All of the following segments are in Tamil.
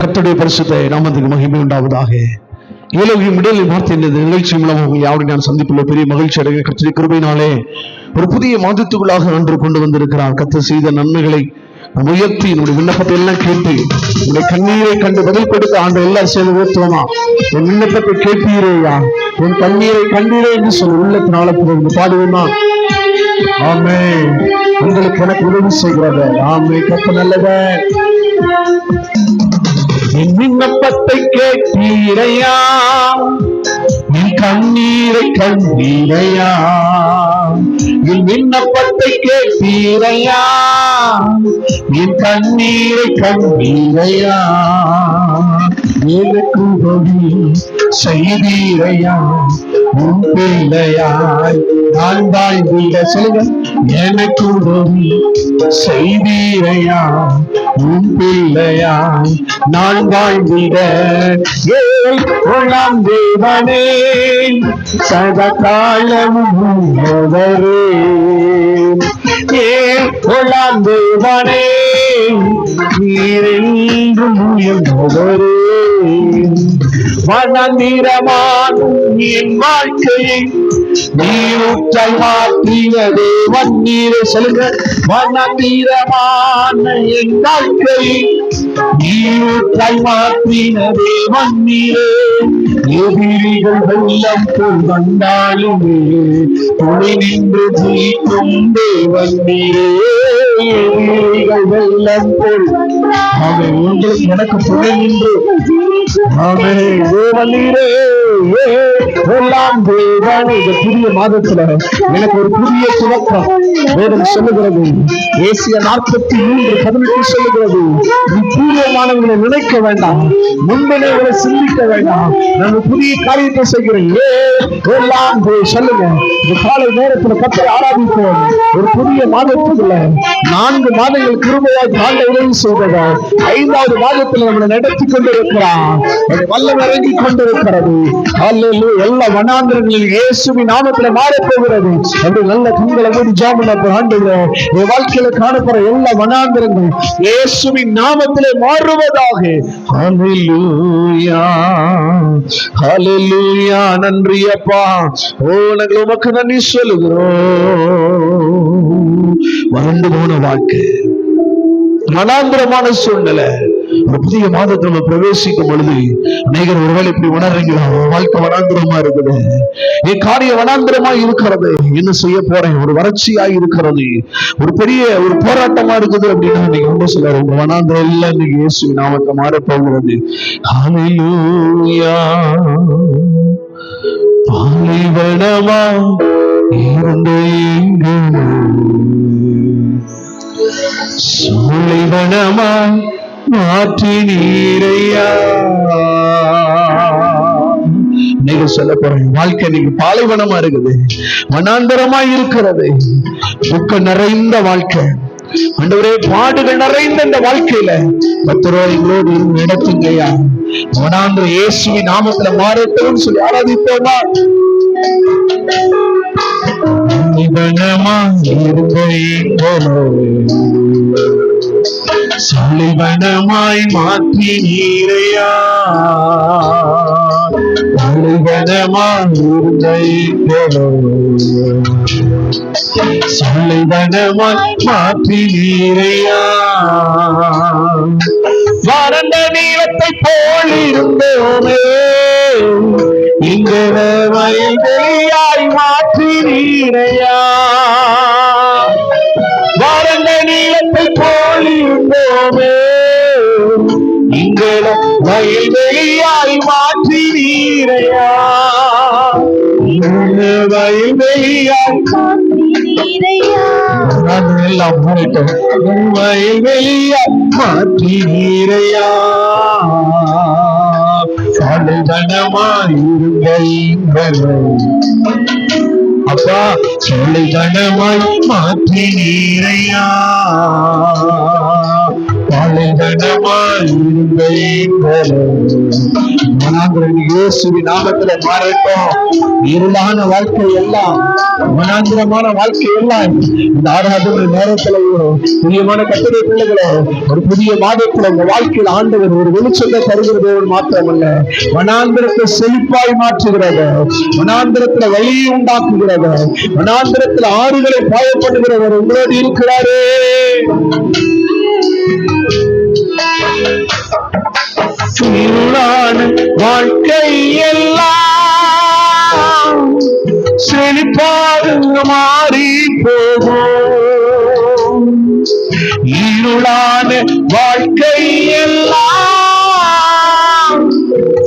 கர்த்தருடைய பரிசுத்த நாமத்துக்கு மகிமை உண்டாவதாக. ஏலோகியம் விடுதலை வார்த்தை என்ற நிகழ்ச்சி மூலம் உங்களை யாருடைய நான் சந்திப்புள்ள பெரிய மகிழ்ச்சி அடைய கர்த்தருடைய கிருபையினாலே ஒரு புதிய மாதத்துக்குள்ளாக அன்று கொண்டு வந்திருக்கிறார். கர்த்தர் செய்த நன்மைகளை உயர்த்தி என்னுடைய விண்ணப்பத்தை எல்லாம் கேட்டு உங்களுடைய கண்ணீரை கண்டு பதில் கொடுக்க ஆண்டு எல்லாம் சேர்ந்து உயர்த்துவோமா? என் விண்ணப்பத்தை கேட்பீரேயா, என் கண்ணீரை கண்டீரே என்று சொல்லி உள்ளத்தினால பாடுவோமா? ஆமே. உங்களுக்கு எனக்கு உதவி செய்கிறது. ஆமே. கர்த்தர் நல்லவர். என் விண்ணப்பத்தை கேட்பீரையா, என் கண்ணீரை கண்டீரையா, என் விண்ணப்பத்தை கேட்பீரையா, என் கண்ணீரை கண்டீரையா, எனக்கு உதவி செய்தீரையா, உன் பிள்ளையாய் நான் வாழ்ந்திட. சொல்லுங்க, எனக்கு உதவி செய்தீரையா, உன் பிள்ளையாய் நான் வாழ்ந்திட. ஏழாம் தேவனே சதா காலமும் உள்ளவரே, ஏழாம் தேவனே நீரென்றும் உயர்ந்தவரே, வனந்திரமான என் வாழ்க்கையை நீரூற்றாய் மாற்றியதே வன்னீரே. சொல்லுங்க, வனந்திரமான என் வாழ்க்கையை நீரூற்றாய் மாற்றினதே வன்னீரே. எதிரிகள் வெள்ளம் போல் வந்தாலுமே துணை நின்று ஜெயிக்கும் தேவன் நீரே. எதிரிகள் வெள்ளம் போல் அவன் உங்களுக்கு எனக்கு துணை நின்று தேவன் நீரே. புதிய மாதத்துல எனக்கு ஒரு புதிய துவக்கம் வேதம் சொல்லுகிறது. ஏசியா 43:18 சொல்லுகிறது, நீ பூர்வமானவர்களை நினைக்க வேண்டாம், முன்பினைகளை சிந்திக்க வேண்டாம், நான் புதிய காரியத்தை செய்கிறேன். சொல்லுங்க, இந்த காலை நேரத்துல கர்த்தரை ஆராதிப்போம். ஒரு புதிய மாதத்துக்குள்ள 4 மாதங்கள் கிருபையாய் தாண்ட உதவி செய்தது. 5வது மாதத்துல நம்மளை நடத்தி கொண்டிருக்கிறான். வல்லம் இறங்கி கொண்டிருக்கிறது. எல்லா வனாந்திரங்களில் இயேசுவின் நாமத்துல மாறப்போகிறது. அப்படி நல்ல கண்களை மூடி ஜெபம் ஆண்டவரே, என் வாழ்க்கையில காணப்படுற எல்லா வனாந்திரங்கள் இயேசுவின் நாமத்திலே மாறுவதாக. ஹல்லேலூயா, ஹல்லேலூயா. நன்றி அப்பா. நாங்கள் உமக்கு நன்றி சொல்லுகிறோம். வறண்டு போன வாழ்க்கை, மனாந்திரமான சூழ்நிலை, ஒரு புதிய மாதத்துல பிரவேசிக்கும் பொழுது அநேகர் ஒருவேளை இப்படி உணர்றீங்களா? வாழ்க்கை வனாந்திரமா இருக்குது, என் காரியம் வனாந்திரமா இருக்கிறது, என்ன செய்ய போறேன், ஒரு வறட்சியாய் இருக்கிறது, ஒரு பெரிய ஒரு போராட்டமா இருக்குது அப்படின்னா நீங்க ரொம்ப சொல்றாரு, உங்க வனாந்திரம் இல்ல, இன்னைக்கு இயேசு நாமத்தை மாறப்போகிறது. ஹல்லேலூயா. பாலைவனமா இருந்த சூளைவனமாய் மாற்றி நீரையா. நீங்க சொல்ல போறேன், வாழ்க்கை நீங்க பாலைவனமா இருக்குது, வனாந்தரமா இருக்கிறது, துக்கம் நிறைந்த வாழ்க்கை. ஆண்டவரே, பாடுகள் நிறைந்த இந்த வாழ்க்கையில 10 ரூபாய்களோடு நடத்துங்கய்யா. வனாந்திர இயேசுவின் நாமத்துல மாறட்டும் சொல்லி ஆராதிப்போமா? சாலைவனமாய் மாற்றி நீரையா, சாலைவனமாய் மாற்றி நீரையா. வறண்ட நீளத்தை போல் இருந்தோமே, இங்கே வயல்வெளியாய் மாற்றி நீரையா. வறண்ட நீளத்தை போல் இருந்தோமே, இங்கே வயல்வெளியாய் மாற்றி நீரையா. வயல்வெளியாய் எல்லாம் வயல்வெளியாய் மாற்றி நீரையா. அப்பா, சோலை கனமாய் மாற்றி நீரையா. இயேசுவின் நாமத்துல மாறட்டும். இருளான வாழ்க்கை எல்லாம், மனாந்திரமான வாழ்க்கை எல்லாம் இந்த ஆராதனை நேரத்துல பிரியமான கர்த்தருடைய பிள்ளைகளே, ஒரு புதிய மாதத்துல உங்க வாழ்க்கையில் ஆண்டவர் ஒரு வெளிச்சத்தை தருகிறதோடு மாத்திரமல்ல, வனாந்திரத்தை செழிப்பாய் மாற்றுகிறது, வனாந்திரத்துல வழியை உண்டாக்குகிறது, வனாந்திரத்துல ஆறுகளை பாயப்படுகிறவர் உங்களோடு இருக்கிறாரே. வாழ்க்கை எல்லாம் செழிப்பாக மாறி போகும். இருளான வாழ்க்கை எல்லாம்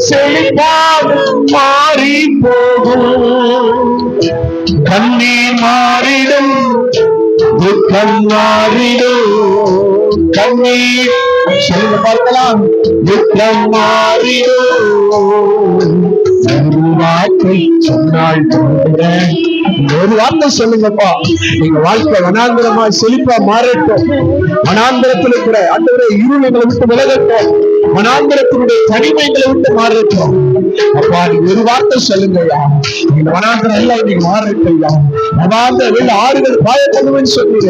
செழிப்பாக மாறி போகும். கண்ணீர் மாறிடும், துக்கம் மாறிடும், கண்ணீர் சொல்லுங்க பார்க்கலாம், துக்கம் மாறிடும். வார்த்தை சொன்னால் ஒரு வார்த்தை சொல்லுங்கப்பா, எங்க வாழ்க்கை வனாந்திரமா செழிப்பா மாறட்டும். வனாந்திரத்தில் இருக்கிற ஆண்டவரே இருள் எங்களை விட்டு விலகட்டும், வனாந்திரத்தினுடைய தனிமைகளை விட்டு மாறட்டும். அப்பா நீங்க ஒரு வார்த்தை சொல்லுங்கய்யா, நீங்க வனாந்திரம் எல்லாம் இன்னைக்கு மாறட்டையா. வனாந்திர ஆறுகள் பாயப்படுவேன்னு சொன்னீங்க,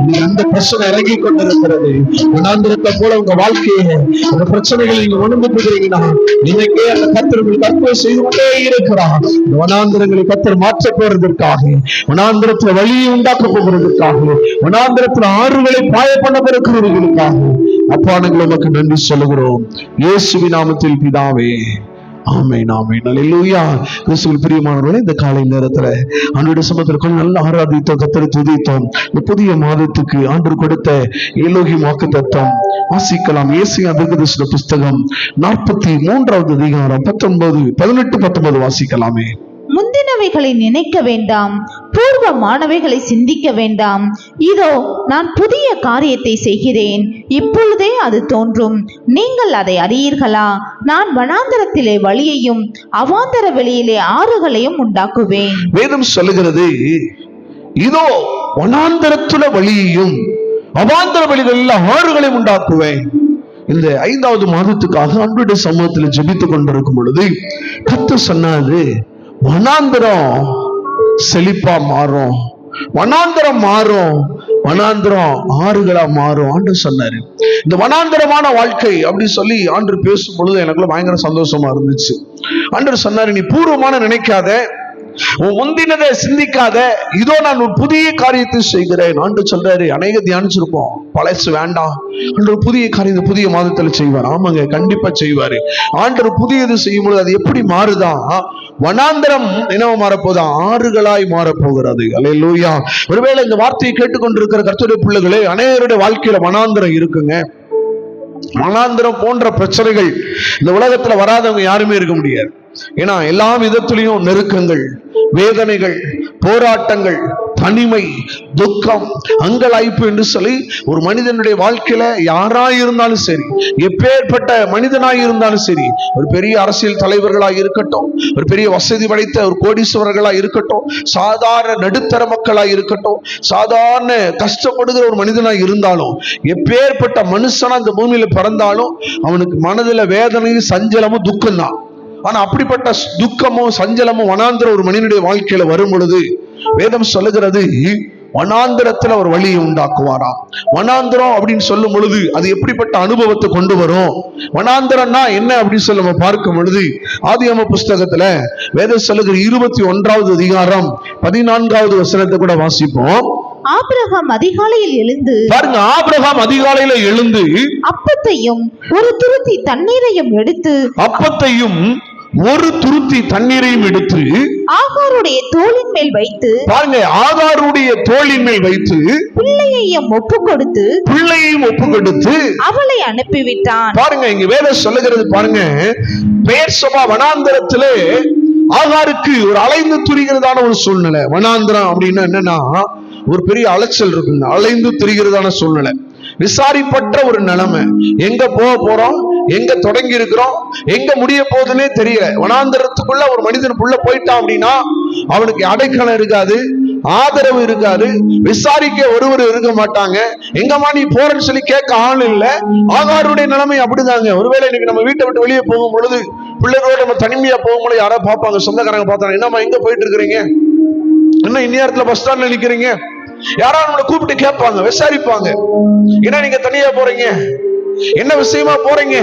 நீங்க அந்த பிரச்சனை இறங்கி கொண்டிருக்கிறது. வனாந்திரத்தை போல உங்க வாழ்க்கையை அந்த பிரச்சனைகளை நீங்க உணர்ந்து போகிறீங்கன்னா, இன்னைக்கே அந்த கர்த்தர் கற்பனை செய்து கொண்டே இருக்கிறார். வனாந்திரங்களை கர்த்தர் மாற்ற போறதற்காக, வனாந்திரத்துல வழியை உண்டாக்க போகிறதற்காக, வனாந்திரத்துல ஆறுகளை பாய பண்ண பிறக்கிறவர்களுக்காக அப்பா நாங்கள் உமக்கு நன்றி சொல்லுகிறோம். இயேசுவின் நாமத்தில் பிதாவே, ஆமென், ஆமென், அல்லேலூயா. கிறிஸ்துவில் பிரியமானவர்களே, இந்த காலை நேரத்துல ஆண்டவருடைய சமூகத்திற்கு நல்ல ஆராதித்தோம், கர்த்தரை துதித்தோம். இந்த புதிய மாதத்துக்கு ஆண்டவர் கொடுத்த எலோகிம் வாக்குத்தத்தம் வாசிக்கலாம். ஏசாயா தீர்க்கதரிசன புஸ்தகம் 43வது அதிகாரம் 19, 18, 19 வாசிக்கலாமே. முந்தினவைகளை நினைக்க வேண்டாம், பூர்வமானவைகளை சிந்திக்க வேண்டாம். இதோ நான் புதிய காரியத்தை செய்கிறேன், இப்பொழுதே அது தோன்றும், நீங்கள் அதை அறியீர்களா? நான் வனாந்தரத்திலே வழியையும் அவாந்தர வெளியிலே ஆறுகளையும் உண்டாக்குவேன். வேதம் சொல்லுகிறது, இதோ வனாந்தரத்துல வழியையும் அவாந்தர வெளிகளில் ஆறுகளையும் உண்டாக்குவேன். இந்த 5வது மாதத்துக்காக ஆண்டவருடைய சமூகத்தில் ஜெபித்துக் கொண்டிருக்கும் பொழுது கர்த்தர் சொன்னாரு, வனாந்திரம் செழிப்பா மாறும், வனாந்திரம் மாறும், வனாந்திரம் ஆறுகளா மாறும் ஆண்டவர் சொன்னாரு. இந்த வனாந்திரமான வாழ்க்கை அப்படி சொல்லி ஆண்டவர் பேசும் பொழுது எனக்குள்ள பயங்கர சந்தோஷமா இருந்துச்சு. ஆண்டவர் சொன்னாரு, நீ பூர்வமான நினைக்காத, உன் முந்தினதை சிந்திக்காத, இதோ நான் ஒரு புதிய காரியத்தை செய்கிறேன். ஆண்டவர் சொல்றாரு, அநேக தியானிச்சிருப்போம், பழசு வேண்டாம், ஆண்டவர் புதிய காரியத்தை புதிய மாதத்துல செய்வார். ஆமாங்க, கண்டிப்பா செய்வாரு. ஆண்டவர் புதியது செய்யும் பொழுது அது எப்படி மாறுதான்? வனாந்திரம் என்னவா மாறப்போதா? ஆறுகளாய் மாறப்போகிறது. அல்லேலூயா. ஒருவேளை இந்த வார்த்தையை கேட்டுக்கொண்டிருக்கிற கர்த்தருடைய பிள்ளைகளே, அநேகருடைய வாழ்க்கையில வனாந்திரம் இருக்குங்க. வனாந்திரம் போன்ற பிரச்சனைகள் இந்த உலகத்துல வராதவங்க யாருமே இருக்க முடியாது. ஏன்னா எல்லா விதத்திலையும் நெருக்கங்கள், வேதனைகள், போராட்டங்கள், தனிமை, துக்கம், அங்கலாய்ப்பு என்று சொல்லி ஒரு மனிதனுடைய வாழ்க்கையில யாராயிருந்தாலும் சரி, எப்பேற்பட்ட மனிதனாய் இருந்தாலும் சரி, ஒரு பெரிய அரசியல் தலைவர்களாய் இருக்கட்டும், ஒரு பெரிய வசதி படைத்த ஒரு கோடீஸ்வரர்களாய் இருக்கட்டும், சாதாரண நடுத்தர மக்களாய் இருக்கட்டும், சாதாரண கஷ்டப்படுகிற ஒரு மனிதனாய் இருந்தாலும், எப்பேற்பட்ட மனுஷனா இந்த பூமியில பிறந்தாலும் அவனுக்கு மனதுல வேதனையும் சஞ்சலமும் துக்கம் தான். ஆனா அப்படிப்பட்ட துக்கமும் சஞ்சலமும் வனாந்திர ஒரு மனிதனுடைய வாழ்க்கையில வரும் பொழுது வேதம் சொல்லுகிறது, வனாந்திரத்துல ஒரு வழியை உண்டாக்குவாராம். வனாந்திரம் அப்படின்னு சொல்லும் பொழுது அது எப்படிப்பட்ட அனுபவத்தை கொண்டு வரும்? வனாந்திரம்னா என்ன அப்படின்னு சொல்லி நம்ம பார்க்கும் பொழுது ஆதியாகம புஸ்தகத்துல வேதம் சொல்லுகிற 21வது அதிகாரம் 14வது வசனத்தை கூட வாசிப்போம். ஆபிரகாம் அதிகாலையில் எழுந்து, பாருங்க, ஆபிரகாம் அதிகாலையில எழுந்து அப்பத்தையும் ஒரு துருத்தி தண்ணீரையும் எடுத்து, அப்பத்தையும் ஒரு துருத்தி தண்ணீரையும் எடுத்து ஆகாருடைய தோளின் மேல் வைத்து, பாருங்க, ஆகாருடைய தோளின் மேல் வைத்து பிள்ளையையும் ஒப்பு கொடுத்து, அவளை அனுப்பிவிட்டான். பாருங்க, இங்க வேதம் சொல்லுகிறது பாருங்க, பெயர்சபா வனாந்தரத்திலே ஆகாருக்கு ஒரு அலைந்து திரிகிறதான ஒரு சூழ்நிலை. வனாந்திரம் அப்படின்னா என்னன்னா ஒரு பெரிய அலைச்சல் இருக்குங்க, அலைந்து திரிகிறதான சூழ்நிலை, விசாரிப்பற்ற ஒரு நிலைமை. எங்க போக போறோம், எங்க தொடங்கி இருக்கிறோம், எங்க முடிய போகுதுன்னே தெரியல. வனாந்தரத்துக்குள்ள ஒரு மனிதனுக்குள்ள போயிட்டான் அப்படின்னா அவனுக்கு அடைக்கலம் இருக்காது, ஆதரவு இருக்காது, விசாரிக்க ஒருவர் இருக்க மாட்டாங்க. எங்கம்மா நீ போறன்னு சொல்லி கேட்க ஆள் இல்ல. ஆகாருடைய நிலைமை அப்படிதாங்க. ஒருவேளை இன்னைக்கு நம்ம வீட்டை விட்டு வெளியே போகும் பொழுது, பிள்ளைகளோட நம்ம தனிமையா போகும்போது யாராவது பார்ப்பாங்க, சொந்தக்காரங்க பார்த்தாங்க, என்னம்மா எங்க போயிட்டு இருக்கிறீங்க, என்ன இந்நேரத்துல பஸ் ஸ்டாண்ட்ல நிக்கிறீங்க, யாராவது நம்மளை கூப்பிட்டு கேட்பாங்க, விசாரிப்பாங்க. ஏன்னா நீங்க தனியா போறீங்க, என்ன விஷயமா போறீங்க,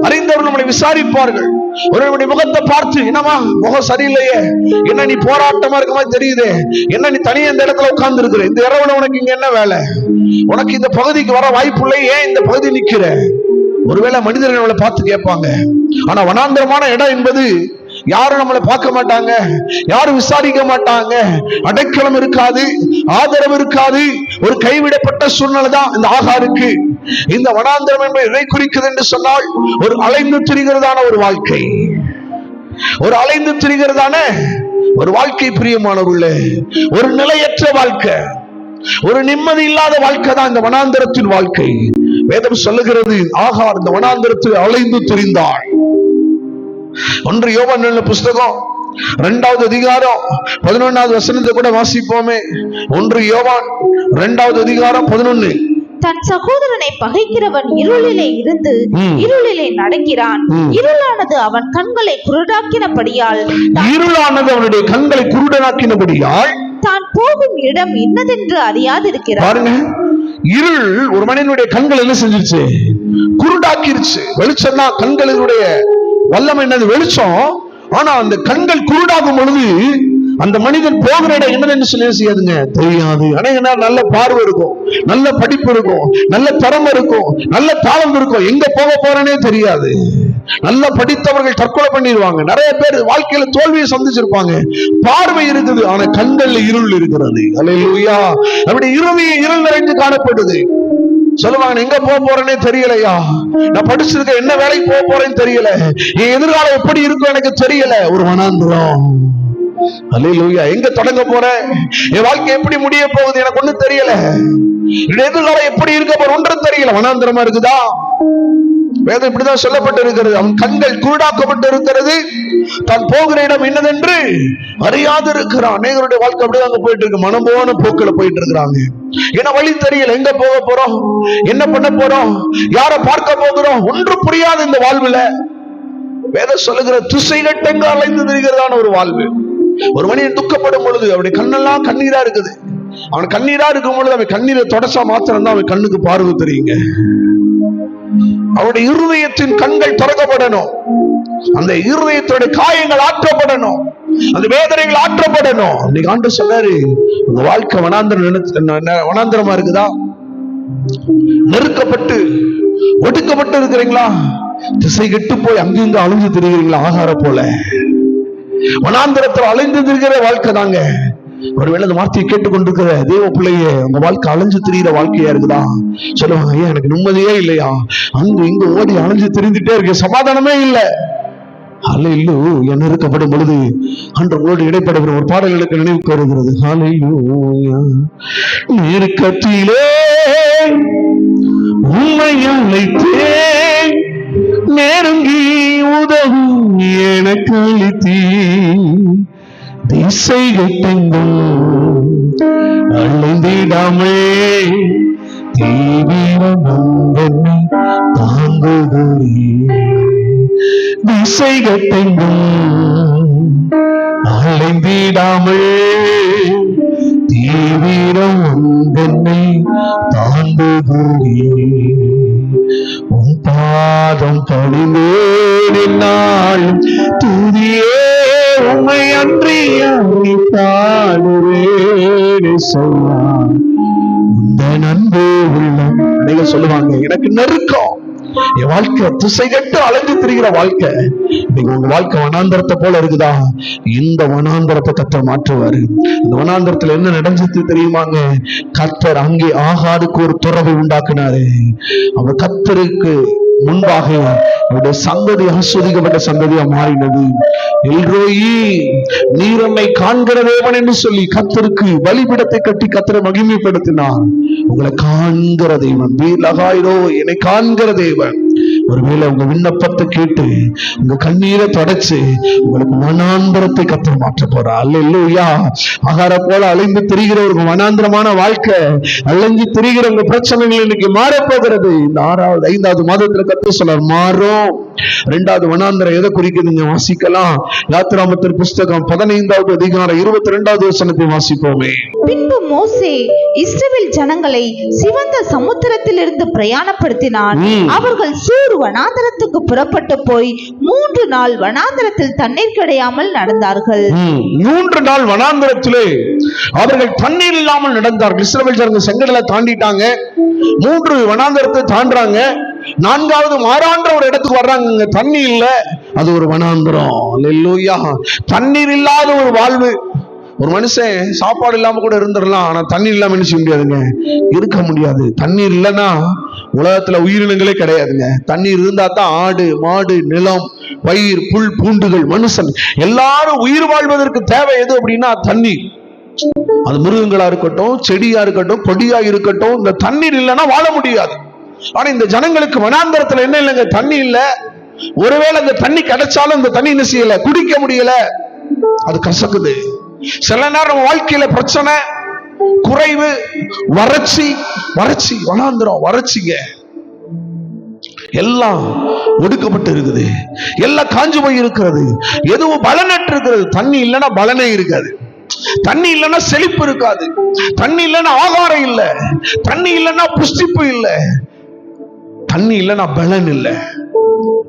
அறிந்தவர்கள் நம்மளை விசாரிப்பார்கள். ஒரு முகத்தை பார்த்து, என்னமா முகம் சரியில்லையே, என்ன நீ போராட்டமா இருக்க மாதிரி தெரியுது, என்ன நீ தனியா இந்த இடத்துல உட்கார்ந்து இருக்கிற, இந்த இரவுல உனக்கு இங்க என்ன வேலை, உனக்கு இந்த பகுதிக்கு வர வாய்ப்பு இல்லை, ஏன் இந்த பகுதி நிக்கிற? ஒருவேளை மனிதர்கள் நம்மளை பார்த்து கேட்பாங்க. ஆனா வனாந்தரமான இடம் என்பது யாரும் நம்மளை பார்க்க மாட்டாங்க, யாரும் விசாரிக்க மாட்டாங்க, அடைக்கலம் இருக்காது, ஆதரவு இருக்காது, ஒரு கைவிடப்பட்ட சூழ்நிலை தான் இந்த ஆகாருக்கு. இந்த வனாந்தரம் என்பது எதை குறிக்குது என்று சொன்னால், ஒரு அலைந்து திரிகிறதான ஒரு வாழ்க்கை, ஒரு அலைந்து திரிகிறதான ஒரு வாழ்க்கை. பிரியமானவர்களே, ஒரு நிலையற்ற வாழ்க்கை, ஒரு நிம்மதி இல்லாத வாழ்க்கை தான் இந்த வனாந்தரத்தின் வாழ்க்கை. வேதம் சொல்லுகிறது, ஆகார் இந்த வனாந்தரத்தில் அலைந்து திரிந்தாள். 1 யோவான் புஸ்தகம் 2வது அதிகாரம் 11வது வசனத்தை கூட வாசிப்போமே. 1 யோவான் 2வது அதிகாரம் 11. தன் சகோதரனை பகைக்கிறவன் இருளிலே இருந்து இருளிலே நடக்கிறான், இருளானது அவன் கண்களை குருடாக்கினபடியால், இருளானது அவனுடைய கண்களை குருடனாக்கினபடியால் தான் போகும் இடம் இன்னதென்று அறியாதிருக்கிறான். பாருங்க, இருள் ஒரு மனிதனுடைய கண்கள் என்ன செஞ்சிருச்சு, குருடாக்கிருச்சு. வெளிச்சம் தான் கண்களினுடைய வல்லமை, என்னது வெளிச்சம். ஆனா அந்த கண்கள் குருடாகும் பொழுது அந்த மனிதன் போகிற இடம் என்னன்னு சொல்லி செய்யாதுங்க, தெரியாது. அநேக நேரம் நல்ல பார்வை இருக்கும், நல்ல படிப்பு இருக்கும், நல்ல திறமை இருக்கும், நல்ல தாளம் இருக்கும், எங்க போக போறேனே தெரியாது. நல்ல படித்தவர்கள் தற்கொலை பண்ணிடுவாங்க, நிறைய பேர் வாழ்க்கையில தோல்வியை சந்திச்சிருப்பாங்க. பார்வை இருக்குது, ஆனா கண்கள்ல இருள் இருக்கிறது. அல்லேலூயா. அப்படி இருள் நிறைந்து காணப்படுது. சொல்லுவாங்க, எங்க போக போறேனே தெரியலையா, நான் படிச்சிருக்க என்ன வேலைக்கு போக போறேன்னு தெரியல, என் எதிர்காலம் எப்படி இருக்கும் எனக்கு தெரியல. ஒரு வனாந்தரம். அல்லேலூயா. எங்க தொடங்க போறேன், என் வாழ்க்கை எப்படி முடிய போகுது எனக்கு ஒண்ணும் தெரியல, எதிர்காலம் எப்படி இருக்க போற ஒன்றும் தெரியல. வனாந்தரமா இருக்குதா? வேதம் இப்படிதான் சொல்லப்பட்டு இருக்கிறது. அவன் கண்கள் குருடாக்கப்பட்டு இருக்கிறது, தான் போகிற இடம் என்னதென்று அறியாது இருக்கிறான். அநேகருடைய வாழ்க்கை அப்படிதாங்க போயிட்டு இருக்கு, மனம் போன போக்குல போயிட்டு இருக்கிறாங்க. ஏன்னா வழி தெரியல, எங்க போக போறோம், என்ன பண்ண போறோம், யாரை பார்க்க போகிறோம், ஒன்றும் புரியாது இந்த வாழ்வுல. வேதம் சொல்லுகிற திசைகட்டெங்க அலைந்து திரிகிறதான ஒரு வாழ்வு. ஒரு மனிதன் துக்கப்படும் பொழுது அவனுடைய கண்ணெல்லாம் கண்ணீரா இருக்குது. அவன் கண்ணீரா இருக்கும் பொழுது அவன் கண்ணீரை தொடச்சா மாத்திரம் தான் அவன் கண்ணுக்கு பார்வை தெரியுங்க. அவருடைய இருதயத்தின் கண்கள் திறக்கப்படணும், அந்த இருதயத்தோட காயங்கள் ஆற்றப்படணும், அந்த வேதனைகள் ஆற்றப்படணும். இன்னைக்கு ஆண்டு சொன்னாரு, உங்க வாழ்க்கை வனாந்தரமா இருக்குதா, நெருக்கப்பட்டு ஒடுக்கப்பட்டு இருக்கிறீங்களா, திசை கெட்டு போய் அங்கிருந்து அழிஞ்சு திரிகிறீங்களா, ஆகார போல வனாந்தரத்தில் அலைந்து திரிகிற வாழ்க்கை தாங்க. ஒருவேளை அந்த வார்த்தையை கேட்டுக்கொண்டிருக்கிற தேவ பிள்ளைய, உங்க வாழ்க்கை அலைஞ்சு திரிகிற வாழ்க்கையா இருக்குதா? சொல்லுவாங்க, ஐயா எனக்கு நிம்மதியே இல்லையா, அங்கு இங்கு ஓடி அலைஞ்சு திரிந்துட்டே இருக்கு, சமாதானமே இல்லை. ஹல்லேலூயா. நெருக்கப்படும் பொழுது அன்றோடு இடைப்படுகிற ஒரு பாடல்களுக்கு நினைவுக்கு வருகிறது. ஹல்லேலூயா. நெருக்கத்திலே உம்மை அழைத்தேன், நெருங்கி உதவும் எனக்கு அளித்தீ, திசை கெட்டெங்கும் அழைந்திடாமே, தீவிரம் என்னை தாங்குகிறே, திசை கெட்டெங்கும் அழைந்திடாமே, தீவிரம் என்னை தாங்குகிறே, உன் பாதம் பணிந்தேன் துதியே, உம்மை அன்றி உந்த அன்பு உள்ளம். நீங்க சொல்லுவாங்க, எனக்கு நெருக்கம், என் வாழ்க்கை திசை கட்டு அலைந்து திரிகிற வாழ்க்கை. நீங்க உங்க வாழ்க்கை வனாந்தரத்தை போல இருக்குதா? இந்த வனாந்தரத்தை கர்த்தர் மாற்றுவாரு. இந்த வனாந்தரத்துல என்ன நடந்துச்சு தெரியுமாங்க? கர்த்தர் அங்கே ஆகாருக்கு ஒரு துறவை உண்டாக்குனாரு. அவர் கர்த்தருக்கு முன்பாக அவருடைய சந்ததி ஆஸ்வதிக்கப்பட்ட சந்ததியா மாறினது. எல்ரோயி, நீர் என்னை காண்கிற தேவன் என்று சொல்லி கர்த்தருக்கு பலிபீடத்தை கட்டி கர்த்தரை மகிமைப்படுத்தினார். உங்களை காண்கிற தேவன், வீரலகாயிரோ என்னை காண்கிற தேவன், ஒருவேளை உங்க விண்ணப்பத்தை கேட்டு உங்க கண்ணீரை தொடச்சு உங்களுக்கு வனாந்தரத்தை கர்த்தர் மாற்ற போறார். அல்லேலூயா. ஆகார போல அலைந்து திரிகிற ஒரு வனாந்தரமான வாழ்க்கை, அலைஞ்சு திரிகிற உங்க பிரச்சனைகள் இன்னைக்கு மாறப்போகிறது. இந்த 5வது மாதத்துல கர்த்தர் சொல்றார் மாறும். 2வது வனாந்தரம் எதை குறிக்குதுங்க? வாசிக்கலாம். யாத்திராமத்தின் புஸ்தகம் 15வது அதிகாரம் 22வது வசனத்தை வாசிப்போமே. பின்பு மோசே இஸ்ரவேல் ஜனங்களை சிவந்த சமுத்திரத்திலிருந்து பிரயாணப்படுத்தினான். அவர்கள் சூர் வனாந்தரத்துக்கு புறப்பட்டு போய் 3 நாள் வனாந்தரத்தில் தண்ணீர் கிடையாமல் நடந்தார்கள். 3 நாள் வனாந்தரத்திலே அவர்கள் தண்ணீர் இல்லாமல் நடந்தார்கள். இஸ்ரவேல் ஜனங்கள் செங்கடலை தாண்டிட்டாங்க, 3 வனாந்தரத்தை தாண்டாங்க, 4வது மாறான்ற ஒரு இடத்துக்கு வர்றாங்க. தண்ணி இல்ல, அது ஒரு வனாந்தரம். அல்லேலூயா. தண்ணீர் இல்லாத ஒரு வாழ்வு. ஒரு மனுஷன் சாப்பாடு இல்லாம கூட இருந்துடலாம், ஆனா தண்ணீர் இல்லாம என்ன செய்ய முடியாதுங்க, இருக்க முடியாது. தண்ணீர் இல்லைன்னா உலகத்துல உயிரினங்களே கிடையாதுங்க. தண்ணீர் இருந்தா தான் ஆடு மாடு நிலம் பயிர் புல் பூண்டுகள் மனுஷன் எல்லாரும் உயிர் வாழ்வதற்கு தேவை எது அப்படின்னா தண்ணீர். அது மிருகங்களா இருக்கட்டும், செடியா இருக்கட்டும், கொடியா இருக்கட்டும், இந்த தண்ணீர் இல்லைன்னா வாழ முடியாது. ஆனா இந்த ஜனங்களுக்கு வனாந்தரத்துல என்ன இல்லைங்க, தண்ணி இல்ல. ஒருவேளை இந்த தண்ணி கிடைச்சாலும் இந்த தண்ணி என்ன செய்யல, குடிக்க முடியல, அது கசக்குது. சில நேரம் வாழ்க்கையில பிரச்சனை, குறைவு, வறட்சி. வனாந்தரம் வறட்சிங்க, எல்லாம் ஒடுக்கப்பட்டு இருக்குது, எல்லாம் காஞ்சு போய் இருக்கிறது, எதுவும் பலனற்று இருக்கிறது. தண்ணி இல்லைன்னா பலனே இருக்காது, தண்ணி இல்லைன்னா செழிப்பு இருக்காது, தண்ணி இல்லைன்னா ஆகாரம் இல்லை, தண்ணி இல்லைன்னா புஷ்டிப்பு இல்லை, தண்ணி இல்லைன்னா பலன் இல்லை.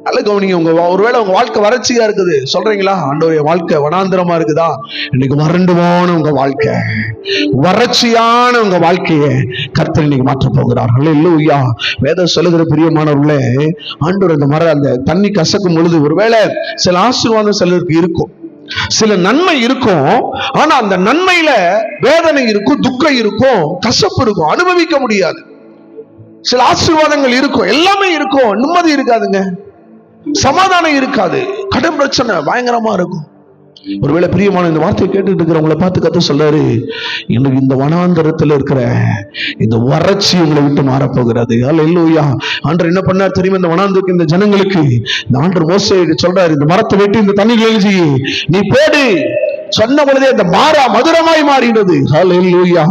நல்ல கவனிங்க. ஒருவேளை உங்க வாழ்க்கை வறட்சியா இருக்குது சொல்றீங்களா, ஆண்டவரே வாழ்க்கை வனாந்தரமா இருக்குதா? இன்னைக்கு வறண்டு போன உங்க வாழ்க்கை, வறட்சியான உங்க வாழ்க்கையை கர்த்தர் இன்னைக்கு மாற்ற போகிறார். அல்லேலூயா. வேதம் சொல்லுகிற பிரியமானவர்களே, ஆண்டவர் அந்த தண்ணி கசக்கும் பொழுது ஒருவேளை சில ஆசீர்வாதம் சிலருக்கு இருக்கும், சில நன்மை இருக்கும். ஆனா அந்த நன்மையில வேதனை இருக்கும், துக்கம் இருக்கும், கசப்பு இருக்கும், அனுபவிக்க முடியாது. சில ஆசீர்வாதங்கள் இருக்கும், எல்லாமே இருக்கும், நிம்மதி இருக்காதுங்க, சமாதானம் இருக்காது, கடன் பிரச்சனை பயங்கரமா இருக்கும். ஒருவேளை பிரியமான இந்த வார்த்தையை கேட்டுட்டு இருக்கிறவங்களை பார்த்து கர்த்தர் சொல்றாரு, எனக்கு இந்த வனாந்தரத்துல இருக்கிற இந்த வறட்சி உங்களை விட்டு மாறப்போகிறது. அல்லேலூயா. ஆண்டவர் என்ன பண்ணார் தெரியுமா? இந்த வனாந்தரத்துக்கு இந்த ஜனங்களுக்கு இந்த ஆண்டவர் மோசேக்கு சொல்றாரு, இந்த மரத்தை வெட்டி இந்த தண்ணி எழுதி நீ போடு சொன்ன பொழுதே அந்த மதுரமாய் மாறினது. ஹல்லேலூயா.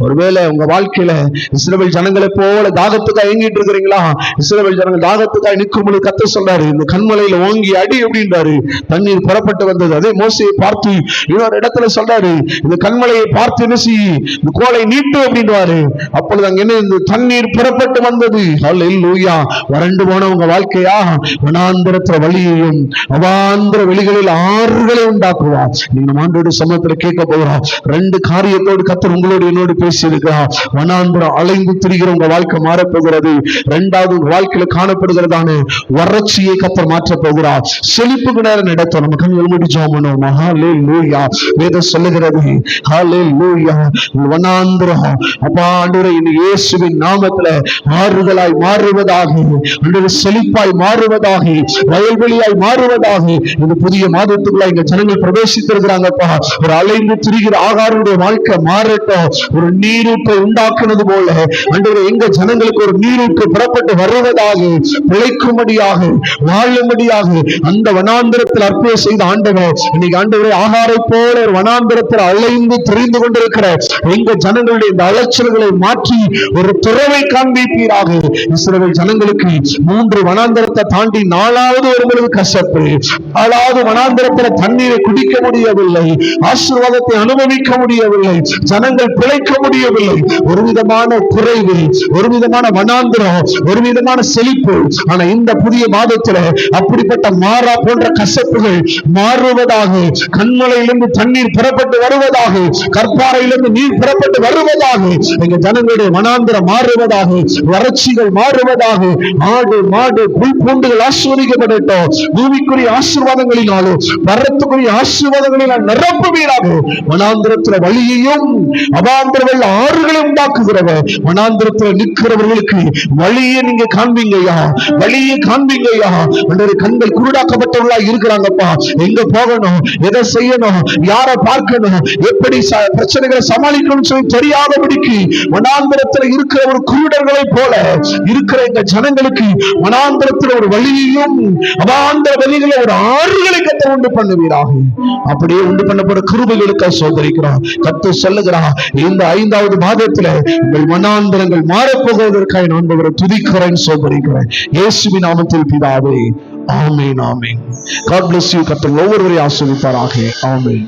ஒருவேளை உங்க வாழ்க்கையில இஸ்ரவேல் ஜனங்களை போல தாகத்துக்காக ஏங்கிட்டு இருக்கிறீங்களா? இஸ்ரவேல் ஜனங்கள் தாகத்துக்காக நிற்கும் பொழுது கர்த்தர் சொல்றாரு, இந்த கண்மலையில ஓங்கி அடி அப்படின்றாரு, தண்ணீர் புறப்பட்டு வந்தது. அதே மோசையை பார்த்து இன்னொரு இடத்துல சொல்றாரு, இந்த கண்மலையை பார்த்து என்ன செய்ய, இந்த கோலை நீட்டு அப்படின்றாரு. அப்பொழுது அங்க என்ன, இந்த தண்ணீர் புறப்பட்டு வந்தது. ஹல்லேலூயா. வறண்டு போன உங்க வாழ்க்கையா, வனாந்தரத்துல வழியையும் அவாந்தர வெளிகளில் ஆறுகளை உண்டாக்குவார். நீங்க சமயத்துல கேட்க போகிறோம். 2 காரியத்தோடு கர்த்தர் உங்களோடு என்னோடு பேசி இருக்கிறார். வனாந்தரம் அலைந்து திரிகிற உங்க வாழ்க்கை மாறப்போகிறது. 2வது வாழ்க்கையில காணப்படுகிறதான வறட்சியை கர்த்தர் மாற்ற போகிறார். செழிப்புக்கு நேரம் நடத்தும். நம்ம கண்கள் மூடி ஜெபம் பண்ணுவோம். ஹல்லேலூயா. வேதம் சொல்லுகிறது, ஹல்லேலூயா, வனாந்தரம் அப்பா ஆண்டவரே இயேசுவின் நாமத்துல ஆறுதலாய் மாறுவதாக, ஆண்டவரே செழிப்பாய் மாறுவதாக, வயல்வெளியாய் மாறுவதாக. இந்த புதிய மாதத்துக்குள்ள எங்க ஜனங்கள் பிரவேசித்திருக்கிறாங்க. ஒரு அலைந்து திரிகிற ஆகாருடைய வாழ்க்கை மாறட்டும். ஒரு நீரூற்றை உண்டாக்குனது போல ஆண்டவரே எங்க ஜனங்களுக்கு ஒரு நீரூற்று புறப்பட்டு வருவதாக, பிழைக்கும்படியாக, வாழும்படியாக அந்த வனாந்தரத்தில் அற்புதம் செய்த ஆண்டவர் இன்னைக்கு ஆண்டவரே ஆகாரை போல ஒரு வனாந்தரத்தில் அலைந்து திரிந்து கொண்டிருக்கிற எங்க ஜனங்களுடைய இந்த அலைச்சல்களை மாற்றி ஒரு துறவை காண்பிப்பீராக. இஸ்ரவேல் ஜனங்களுக்கு 3 வனாந்தரத்தை தாண்டி 4வது ஒரு பொழுது கசப்பு, 4வது வனாந்தரத்தில் தண்ணீரை குடிக்க முடியவில்லை, ஆசீர்வாதத்தை அனுபவிக்க முடியவில்லை, ஜனங்கள் பிழைக்க முடியவில்லை. ஒரு விதமான குறைவு, ஒரு விதமான வனாந்திரம், ஒரு விதமான செழிப்பு. ஆனா இந்த புதிய மாதத்துல அப்படிப்பட்ட மாறா போன்ற கசப்புகள் மாறுவதாக, கண்மலையிலிருந்து தண்ணீர் புறப்பட்டு வருவதாக, கற்பாறையிலிருந்து நீர் புறப்பட்டு வருவதாக, எங்க ஜனங்களுடைய வனாந்திரம் மாறுவதாக, வறட்சிகள் மாறுவதாக, ஆடு மாடு புல் பூண்டுகள் ஆசீர்வதிக்கப்படட்டும். பூமிக்குரிய ஆசீர்வாதங்களினாலும் வரத்துக்குரிய ஆசீர்வாதங்களினால் நிரப்புவீராக. வனாந்திரத்துல வழியையும் அவாந்திரங்கள் ஆறுகளை உண்டாக்குகிறவர், வனாந்திரத்துல நிற்கிறவர்களுக்கு வழியை நீங்க காண்பீங்கய்யா, வழியை காண்பீங்கய்யா. அன்றைய கண்கள் குருடாக்கப்பட்டவர்களா இருக்கிறாங்கப்பா. எங்க போகணும், எதை செய்யணும், யாரை பார்க்கணும், எப்படி பிரச்சனைகளை சமாளிக்கணும் சொல்லி தெரியாதபடிக்கு வனாந்திரத்துல இருக்கிற ஒரு குருடர்களை போல இருக்கிற எங்க ஜனங்களுக்கு வனாந்திரத்துல ஒரு வழியையும் அவாந்திர வழிகளை ஒரு ஆறுகளை கத்த உண்டு பண்ணுவீராக. அப்படியே உண்டு பண்ணப்போற கிருபைகளுக்கு சோதரிக்கிறோம். கத்த சொல்லுகிறார், இந்த 5வது மாதத்துல உங்கள் வனாந்திரங்கள் மாறப்போவதற்காக நான் துதிக்கிறேன், சோதரிக்கிறேன். இயேசுவின் நாமத்தில் பிதாவே, ஆமென், ஆமென். God bless you. கர்த்தர் ஒவ்வொருவரையும் ஆசீர்வதிப்பாராக. ஆமென்.